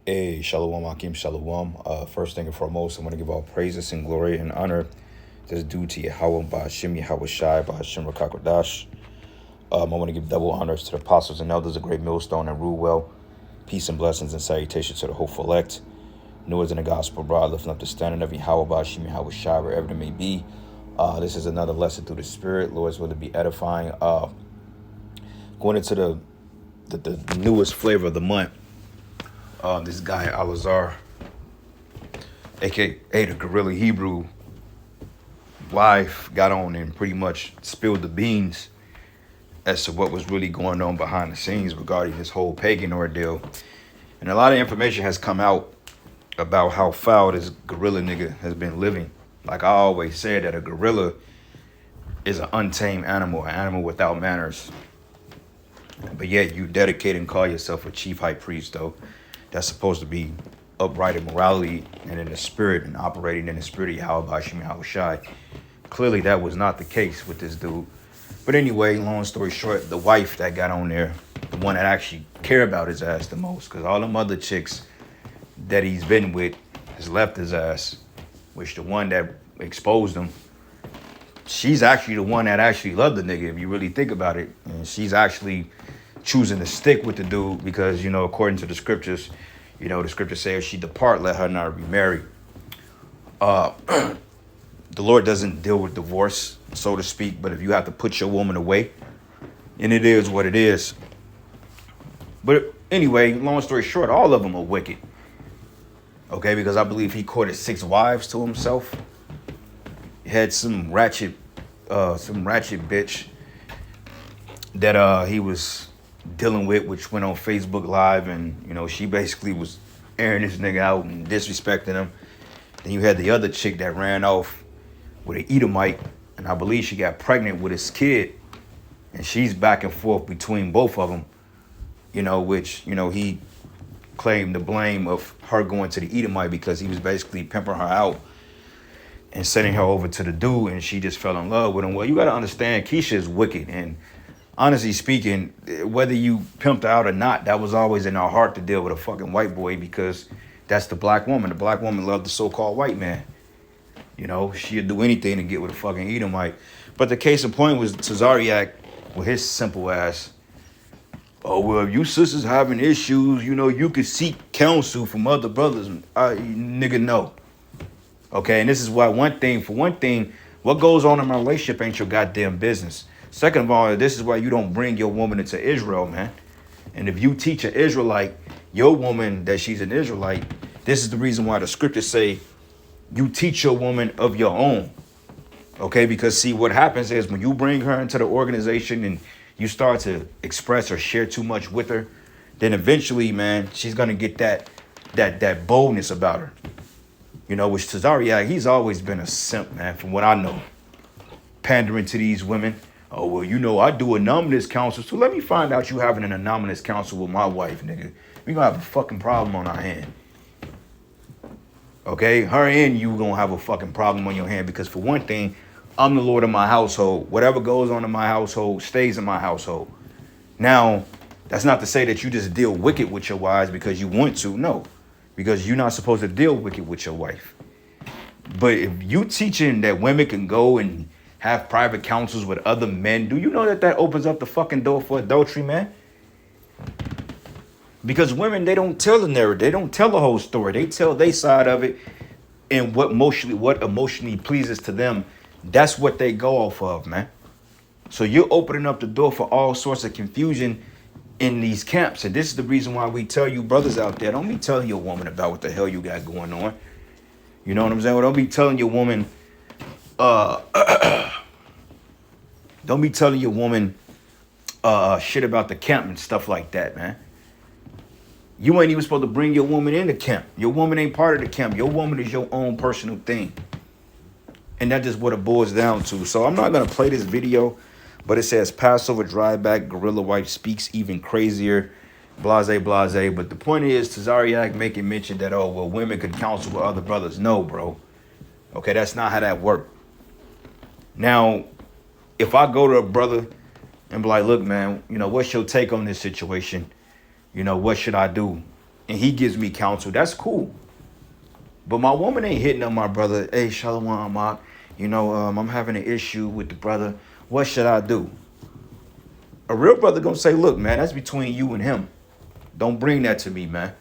Hey, Shalom Akim Shalom. First thing and foremost, I want to give all praises and glory and honor that's due to Yahweh Ba'ashim Yahweh Shai Ba'ashim Rakakwadash. I want to give double honors to the apostles and elders of Great Millstone and rule well. Peace and blessings and salutations to the hopeful elect. News in the gospel, broad, lifting up the standard of Yahweh Ba'ashim Yahweh Shai, wherever it may be. This is another lesson through the Spirit. Lord's will to be edifying. Going into the newest flavor of the month. This guy Alazar, aka the Gorilla Hebrew, live got on and pretty much spilled the beans as to what was really going on behind the scenes regarding this whole pagan ordeal. And a lot of information has come out about how foul this gorilla nigga has been living. Like I always said, that a gorilla is an untamed animal, an animal without manners. But yet you dedicate and call yourself a chief high priest, though. That's supposed to be upright in morality and in the spirit and operating in the spirit of Yahweh Ba'ashim Yahweh Shai. Clearly that was not the case with this dude. But anyway, long story short, the wife that got on there, the one that actually cared about his ass the most, because all them other chicks that he's been with has left his ass, which the one that exposed him, she's actually the one that actually loved the nigga, if you really think about it. And she's actually choosing to stick with the dude because, you know, according to the scriptures, you know, the scriptures say if she depart, let her not remarry. The Lord doesn't deal with divorce, so to speak, but if you have to put your woman away, and it is what it is. But anyway, long story short, all of them are wicked. Okay, because I believe he courted 6 wives to himself. He had some ratchet bitch that he was dealing with, which went on Facebook Live, and you know, she basically was airing this nigga out and disrespecting him. Then you had the other chick that ran off with an Edomite, and I believe she got pregnant with his kid, and she's back and forth between both of them, you know, which, you know, he claimed the blame of her going to the Edomite because he was basically pimping her out and sending her over to the dude, and she just fell in love with him. Well, you got to understand, Keisha is wicked, and honestly speaking, whether you pimped out or not, that was always in our heart to deal with a fucking white boy because that's the black woman. The black woman loved the so-called white man. You know, she'd do anything to get with a fucking Edomite. But the case in point was Tazariak with his simple ass. Oh, well, if you sisters having issues, you know, you could seek counsel from other brothers. Nigga, no. Okay, and this is why one thing, what goes on in my relationship ain't your goddamn business. Second of all, this is why you don't bring your woman into Israel, man. And if you teach an Israelite, your woman, that she's an Israelite, this is the reason why the scriptures say you teach your woman of your own. Okay, because see, what happens is when you bring her into the organization and you start to express or share too much with her, then eventually, man, she's going to get that boldness about her. You know, which Tazariak, he's always been a simp, man, from what I know. Pandering to these women. Oh, well, you know, I do anonymous counsel, so let me find out you having an anonymous counsel with my wife, nigga. We gonna have a fucking problem on our hand. Okay? Her and you gonna have a fucking problem on your hand because for one thing, I'm the Lord of my household. Whatever goes on in my household stays in my household. Now, that's not to say that you just deal wicked with your wives because you want to. No. Because you're not supposed to deal wicked with your wife. But if you teaching that women can go and have private counsels with other men, do you know that opens up the fucking door for adultery, man? Because women, they don't tell the narrative. They don't tell the whole story. They tell their side of it, and what emotionally pleases to them, that's what they go off of, man. So you're opening up the door for all sorts of confusion in these camps. And this is the reason why we tell you brothers out there, don't be telling your woman about what the hell you got going on. You know what I'm saying? Well, don't be telling your woman don't be telling your woman shit about the camp and stuff like that, man. You ain't even supposed to bring your woman in the camp. Your woman ain't part of the camp. Your woman is your own personal thing. And that's just what it boils down to. So I'm not going to play this video, but it says Passover dryback, gorilla wife speaks even crazier, blase, blase. But the point is, Tazariak making mention that, oh, well, women could counsel with other brothers. No, bro. Okay, that's not how that works. Now, if I go to a brother and be like, look, man, you know, what's your take on this situation? You know, what should I do? and he gives me counsel, that's cool. But my woman ain't hitting on my brother. Hey, Shalom, Mark. I'm having an issue with the brother. What should I do? A real brother gonna say, look, man, that's between you and him. Don't bring that to me, man.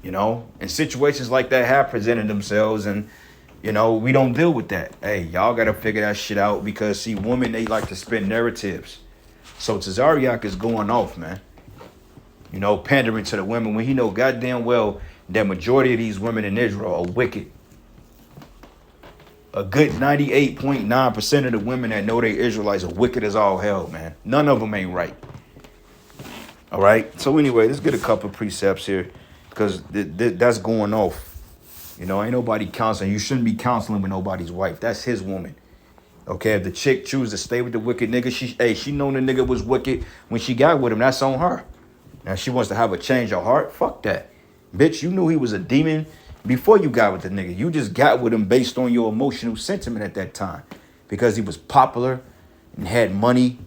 And situations like that have presented themselves, and we don't deal with that. Hey, y'all gotta figure that shit out, because see, women, they like to spin narratives. So Tazariak is going off, man. Pandering to the women when he know goddamn well that majority of these women in Israel are wicked. A good 98.9% of the women that know they Israelites are wicked as all hell, man. None of them ain't right. All right. So anyway, let's get a couple of precepts here, because that's going off. Ain't nobody counseling. You shouldn't be counseling with nobody's wife. That's his woman. Okay. If the chick chooses to stay with the wicked nigga, she known the nigga was wicked when she got with him. That's on her. Now she wants to have a change of heart. Fuck that. Bitch, you knew he was a demon before you got with the nigga. You just got with him based on your emotional sentiment at that time, because he was popular and had money.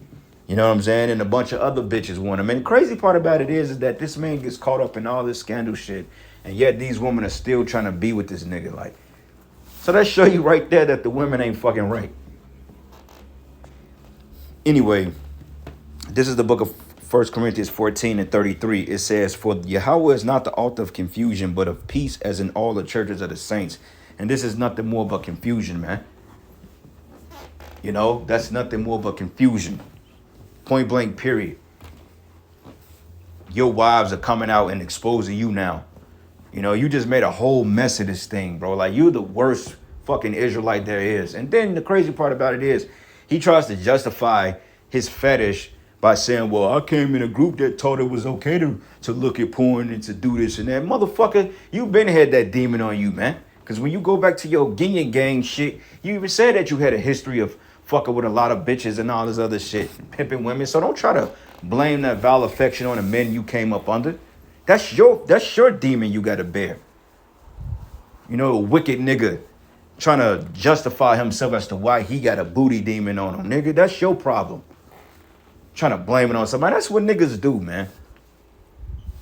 You know what I'm saying? And a bunch of other bitches want him. And the crazy part about it is that this man gets caught up in all this scandal shit, and yet these women are still trying to be with this nigga. Like, so that show you right there that the women ain't fucking right. Anyway, this is the book of 1 Corinthians 14 and 33. It says, for Yahweh is not the author of confusion, but of peace, as in all the churches of the saints. And this is nothing more but confusion, man. That's nothing more but confusion. Point blank, period. Your wives are coming out and exposing you now. You just made a whole mess of this thing, bro. Like, you're the worst fucking Israelite there is. And then the crazy part about it is, he tries to justify his fetish by saying, well, I came in a group that taught it was okay to look at porn and to do this and that. Motherfucker, you been had that demon on you, man. Because when you go back to your Guinea gang shit, you even said that you had a history of fucking with a lot of bitches and all this other shit, pimping women. So don't try to blame that vile affection on the men you came up under. That's your demon you got to bear. A wicked nigga trying to justify himself as to why he got a booty demon on him. Nigga, that's your problem. Trying to blame it on somebody. That's what niggas do, man.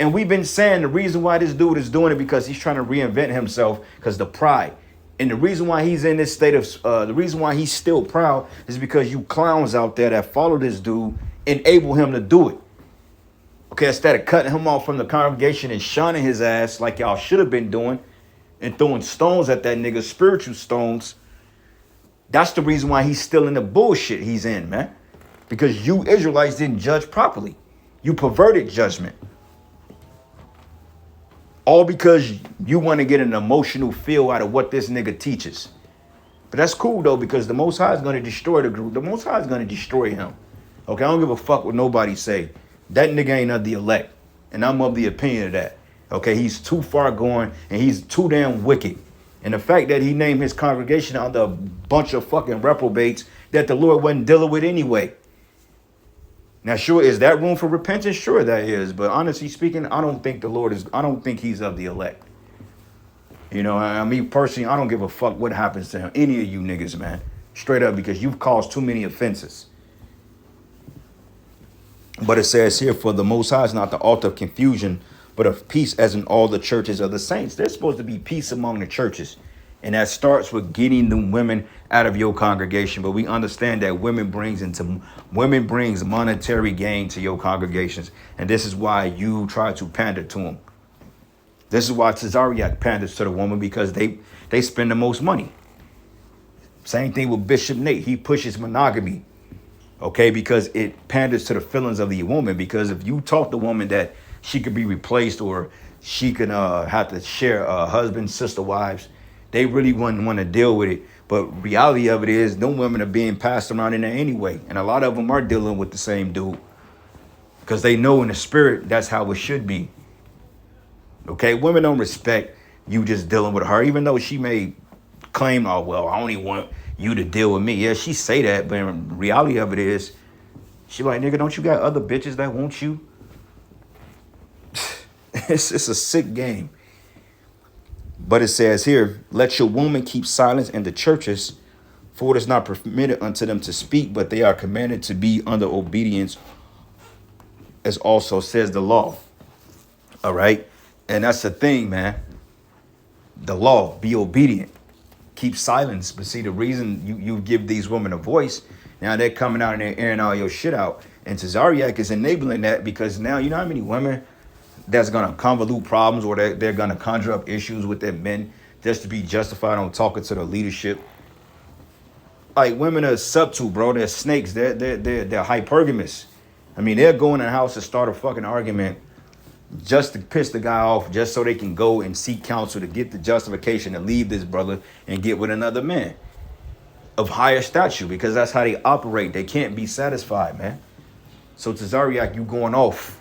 And we've been saying the reason why this dude is doing it, because he's trying to reinvent himself, because the pride. And the reason why he's in this state of, the reason why he's still proud is because you clowns out there that follow this dude enable him to do it. Okay, instead of cutting him off from the congregation and shunning his ass like y'all should have been doing and throwing stones at that nigga, spiritual stones. That's the reason why he's still in the bullshit he's in, man. Because you Israelites didn't judge properly. You perverted judgment. All because you want to get an emotional feel out of what this nigga teaches. But that's cool, though, because the Most High is going to destroy the group. The Most High is going to destroy him. Okay, I don't give a fuck what nobody say. That nigga ain't of the elect. And I'm of the opinion of that. Okay, he's too far going and he's too damn wicked. And the fact that he named his congregation under a bunch of fucking reprobates that the Lord wasn't dealing with anyway. Now, sure, is that room for repentance? Sure, that is. But honestly speaking, I don't think I don't think he's of the elect. I mean, personally, I don't give a fuck what happens to him. Any of you niggas, man. Straight up, because you've caused too many offenses. But it says here, for the Most High is not the author of confusion, but of peace, as in all the churches of the saints. There's supposed to be peace among the churches. And that starts with getting the women out of your congregation. But we understand that women brings monetary gain to your congregations. And this is why you try to pander to them. This is why Tazariak panders to the woman, because they spend the most money. Same thing with Bishop Nate. He pushes monogamy. Okay, because it panders to the feelings of the woman. Because if you taught the woman that she could be replaced or she could have to share husbands, sister, wives, they really wouldn't want to deal with it. But reality of it is, no women are being passed around in there anyway. And a lot of them are dealing with the same dude. Because they know in the spirit, that's how it should be. Okay, women don't respect you just dealing with her, even though she may claim, oh, well, I only want you to deal with me. Yeah, she say that, but in reality of it is, she like, nigga, don't you got other bitches that want you? It's a sick game. But it says here, let your woman keep silence in the churches, for it is not permitted unto them to speak, but they are commanded to be under obedience, as also says the law. All right. And that's the thing, man. The law, be obedient. Keep silence. But see, the reason you give these women a voice, now they're coming out and they're airing all your shit out. And Tazariak is enabling that because now you know how many women that's gonna convolute problems or they're gonna conjure up issues with their men just to be justified on talking to the leadership. Like women are subtle, bro. They're snakes. They're hypergamous. I mean, they'll go in the house and start a fucking argument just to piss the guy off, just so they can go and seek counsel to get the justification to leave this brother and get with another man of higher stature, because that's how they operate. They can't be satisfied, man. So Tazariak, you going off.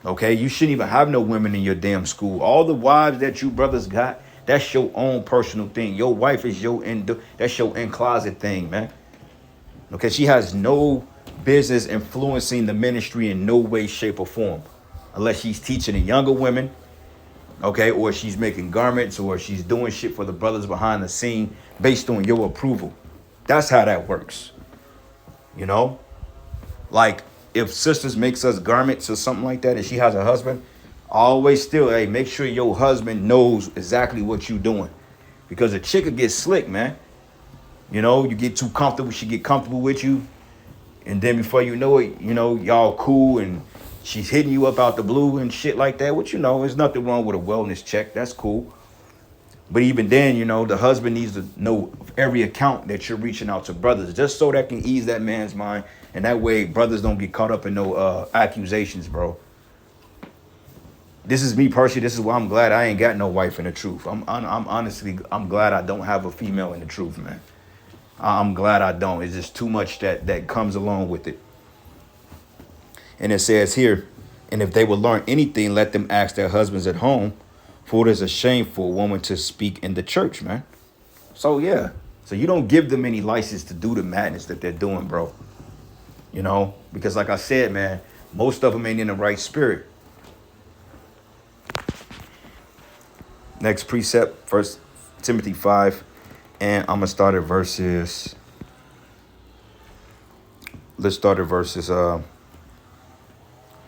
Okay, you shouldn't even have no women in your damn school. All the wives that you brothers got, that's your own personal thing. Your wife is that's your in-closet thing, man. Okay, she has no business influencing the ministry in no way, shape, or form. Unless she's teaching the younger women, okay, or she's making garments, or she's doing shit for the brothers behind the scene based on your approval. That's how that works. You know? Like, if sisters makes us garments or something like that, and she has a husband, always still, hey, make sure your husband knows exactly what you're doing. Because a chick will get slick, man. You know, you get too comfortable, she get comfortable with you. And then before you know it, you know, y'all cool and she's hitting you up out the blue and shit like that, which, you know, there's nothing wrong with a wellness check. That's cool. But even then, you know, the husband needs to know every account that you're reaching out to brothers, just so that can ease that man's mind. And that way brothers don't get caught up in no accusations, bro. This is me personally. This is why I'm glad I ain't got no wife in the truth. I'm honestly glad I don't have a female in the truth, man. I'm glad I don't. It's just too much that comes along with it. And it says here, and if they will learn anything, let them ask their husbands at home, for it is a shame for a woman to speak in the church, man. So, yeah. So you don't give them any license to do the madness that they're doing, bro. You know, because like I said, man, most of them ain't in the right spirit. Next precept, 1 Timothy 5, and I'm going to start at verses. Let's start at verses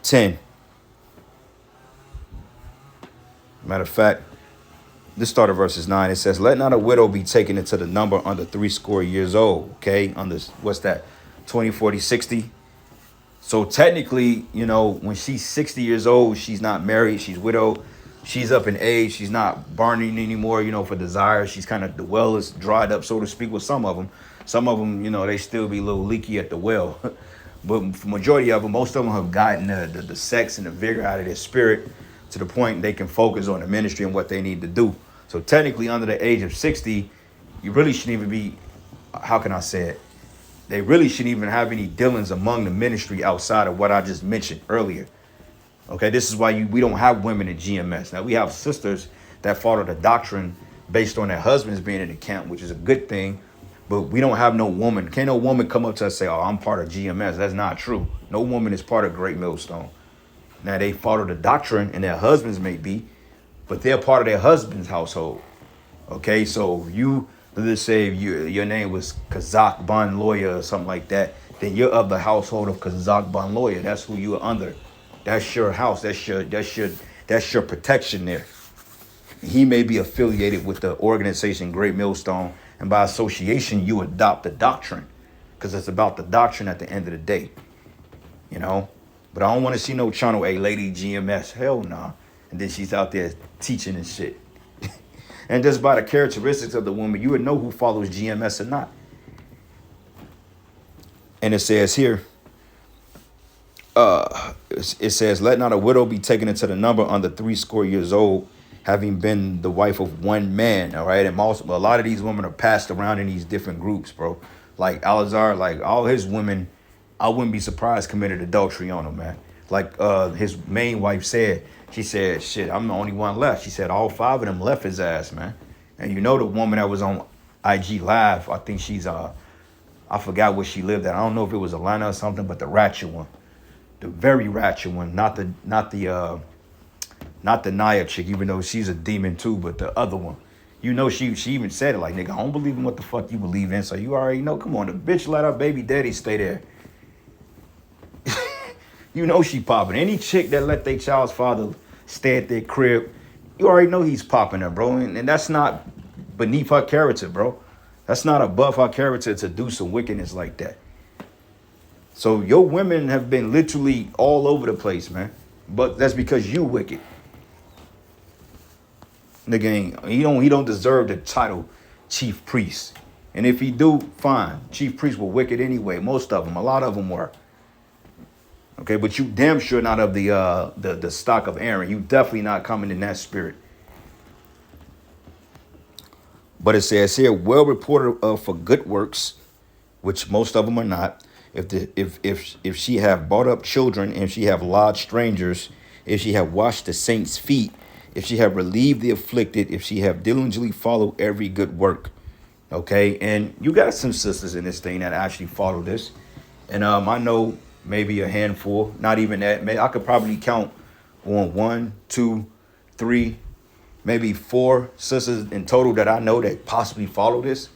10. Matter of fact, let's start at verses 9. It says, let not a widow be taken into the number under 80 years old. Okay, under what's that? 20, 40, 60. So technically, you know, when she's 60 years old, she's not married, she's widowed. She's up in age. She's not burning anymore, you know, for desire. She's kind of, the well is dried up, so to speak, with some of them. Some of them, you know, they still be a little leaky at the well. But for majority of them, most of them have gotten the sex and the vigor out of their spirit to the point they can focus on the ministry and what they need to do. So technically, under the age of 60, you really shouldn't even be, how can I say it? They really shouldn't even have any dealings among the ministry outside of what I just mentioned earlier. Okay, this is why we don't have women in GMS. Now, we have sisters that follow the doctrine based on their husbands being in the camp, which is a good thing. But we don't have no woman. Can't no woman come up to us and say, oh, I'm part of GMS. That's not true. No woman is part of Great Millstone. Now, they follow the doctrine, and their husbands may be, but they're part of their husband's household. Okay, so let's say your name was Kazakh Ban Lawyer or something like that, then you're of the household of Kazakh Ban Lawyer. That's who you're under. That's your house. That's your protection there. He may be affiliated with the organization Great Millstone, and by association, you adopt the doctrine, because it's about the doctrine at the end of the day, you know. But I don't want to see no channel A lady GMS. Hell nah. And then she's out there teaching and shit. And just by the characteristics of the woman, you would know who follows GMS or not. And it says here, it says, let not a widow be taken into the number under 80 years old, having been the wife of one man. All right. And also, a lot of these women are passed around in these different groups, bro. Like Alazar, like all his women, I wouldn't be surprised, committed adultery on him, man. Like his main wife said, she said, shit, I'm the only one left. She said all 5 of them left his ass, man. And you know, the woman that was on IG Live, I think she's, I forgot where she lived at. I don't know if it was Atlanta or something, but the ratchet one. The very ratchet one, not the Naya chick, even though she's a demon too, but the other one. You know, she even said it like, nigga, I don't believe in what the fuck you believe in, so you already know. Come on, the bitch let her baby daddy stay there. You know she popping. Any chick that let their child's father stay at their crib. You already know he's popping her, bro. And that's not beneath her character, bro. That's not above her character to do some wickedness like that. So your women have been literally all over the place, man. But that's because you wicked. Nigga he don't deserve the title chief priest. And if he do, fine. Chief priests were wicked anyway. Most of them, a lot of them were. Okay, but you damn sure not of the stock of Aaron. You definitely not coming in that spirit. But it says here, well reported of for good works, which most of them are not. If she have brought up children, if she have lodged strangers, if she have washed the saints' feet, if she have relieved the afflicted, if she have diligently followed every good work. Okay, and you got some sisters in this thing that actually follow this. And I know maybe a handful, not even that. Maybe I could probably count on 1, 2, 3, maybe 4 sisters in total that I know that possibly follow this.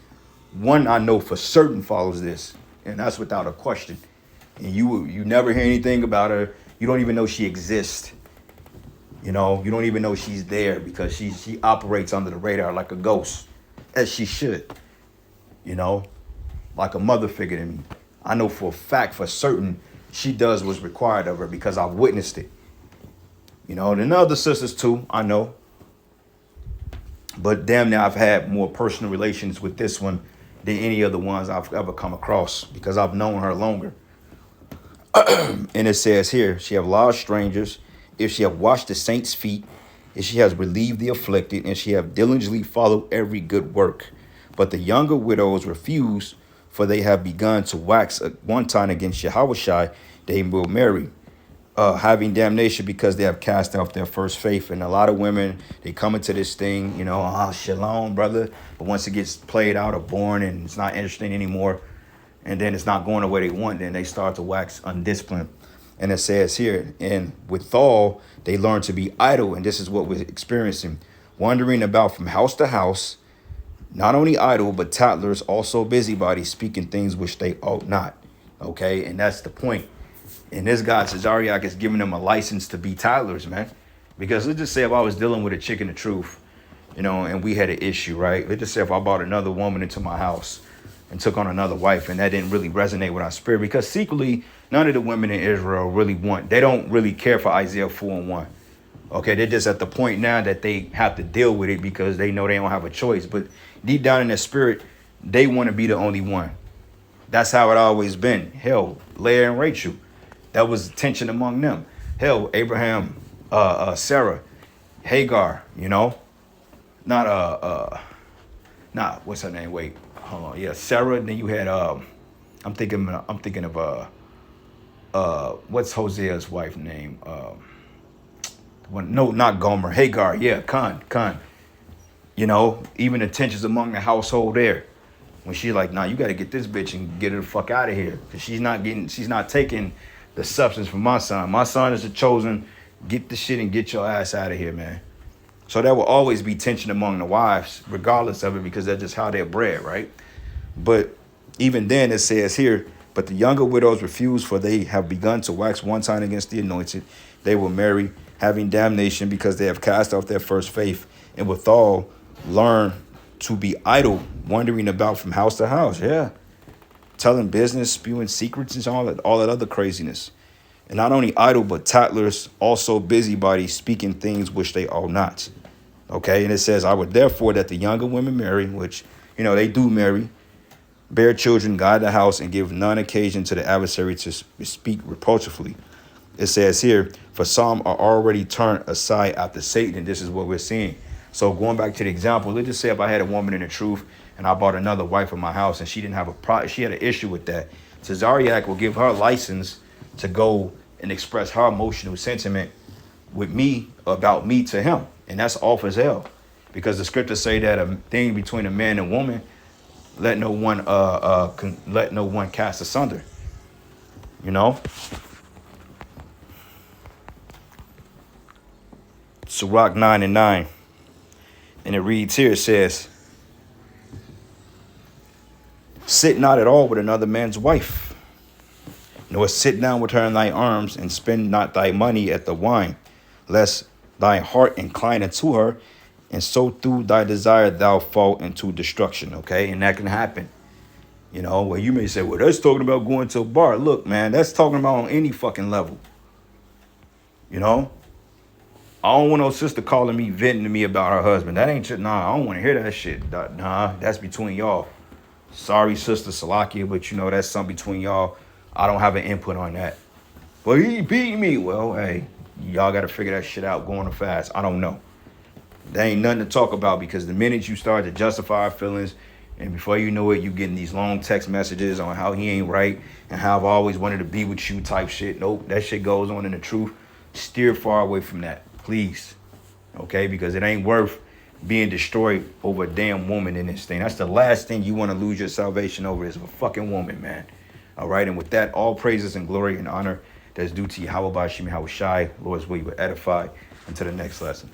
One I know for certain follows this, and that's without a question. And you never hear anything about her. You don't even know she exists. You know, you don't even know she's there because she operates under the radar like a ghost, as she should. You know, like a mother figure to me. I know for a fact, for certain, she does what's required of her because I've witnessed it. You know, and the other sisters too, I know. But damn near I've had more personal relations with this one than any other ones I've ever come across because I've known her longer. And it says here, she have lodged strangers, if she have washed the saints' feet, if she has relieved the afflicted, and she have diligently followed every good work. But the younger widows refuse, for they have begun to wax one time against Yahushua, they will marry, having damnation because they have cast off their first faith. And a lot of women, they come into this thing, you know, shalom, brother. But once it gets played out or born and it's not interesting anymore, and then it's not going the way they want, then they start to wax undisciplined. And it says here, and withal, they learn to be idle. And this is what we're experiencing. Wandering about from house to house, not only idle, but tattlers, also busybodies, speaking things which they ought not. Okay, and that's the point. And this guy, Cesariak, is giving them a license to be tattlers, man. Because let's just say if I was dealing with a chick in the truth, you know, and we had an issue, right? Let's just say if I brought another woman into my house and took on another wife, and that didn't really resonate with our spirit, because secretly, none of the women in Israel really they don't really care for Isaiah 4:1. Okay, they're just at the point now that they have to deal with it because they know they don't have a choice. But deep down in their spirit, they want to be the only one. That's how it always been. Hell, Leah and Rachel, that was tension among them. Hell, Abraham, Sarah, Hagar, you know, not what's her name? Wait, hold on. Yeah, Sarah. Then you had I'm thinking of what's Hosea's wife name? No, not Gomer. Hagar. Yeah, Khan. You know, even the tensions among the household there. When she's like, nah, you got to get this bitch and get her the fuck out of here. Because she's not taking the substance from my son. My son is the chosen. Get the shit and get your ass out of here, man. So there will always be tension among the wives, regardless of it, because that's just how they're bred, right? But even then it says here, but the younger widows refuse, for they have begun to wax one time against the anointed. They will marry, having damnation, because they have cast off their first faith, and withal learn to be idle, wandering about from house to house. Yeah. Telling business, spewing secrets and all that other craziness. And not only idle, but tattlers, also busybodies, speaking things which they ought not. Okay. And it says, I would therefore that the younger women marry, which, you know, they do marry, bear children, guide the house, and give none occasion to the adversary to speak reproachfully. It says here, for some are already turned aside after Satan. And this is what we're seeing. So going back to the example, let's just say if I had a woman in the truth and I bought another wife in my house and she didn't have she had an issue with that, Cesariak will give her license to go and express her emotional sentiment with me about me to him. And that's off as hell. Because the scriptures say that a thing between a man and woman, let no one cast asunder. You know? Sirach 9:9. And it reads here, it says, sit not at all with another man's wife, nor sit down with her in thy arms, and spend not thy money at the wine, lest thine heart inclineth to her, and so through thy desire thou fall into destruction. Okay, and that can happen. You know, well, you may say, well, that's talking about going to a bar. Look, man, that's talking about on any fucking level. You know, I don't want no sister calling me, venting to me about her husband. That ain't shit. Nah, I don't want to hear that shit. Nah, that's between y'all. Sorry, sister Salakia, but you know, that's something between y'all. I don't have an input on that. But he beat me. Well, hey, y'all got to figure that shit out going fast. I don't know. There ain't nothing to talk about, because the minute you start to justify our feelings, and before you know it, you getting these long text messages on how he ain't right and how I've always wanted to be with you type shit. Nope, that shit goes on in the truth. Steer far away from that, please. Okay, because it ain't worth being destroyed over a damn woman in this thing. That's the last thing you want to lose your salvation over, is a fucking woman, man. All right, and with that, all praises and glory and honor that's due to Yahweh Bashim Yahweh Shai. Lord's will you will edify. Until the next lesson.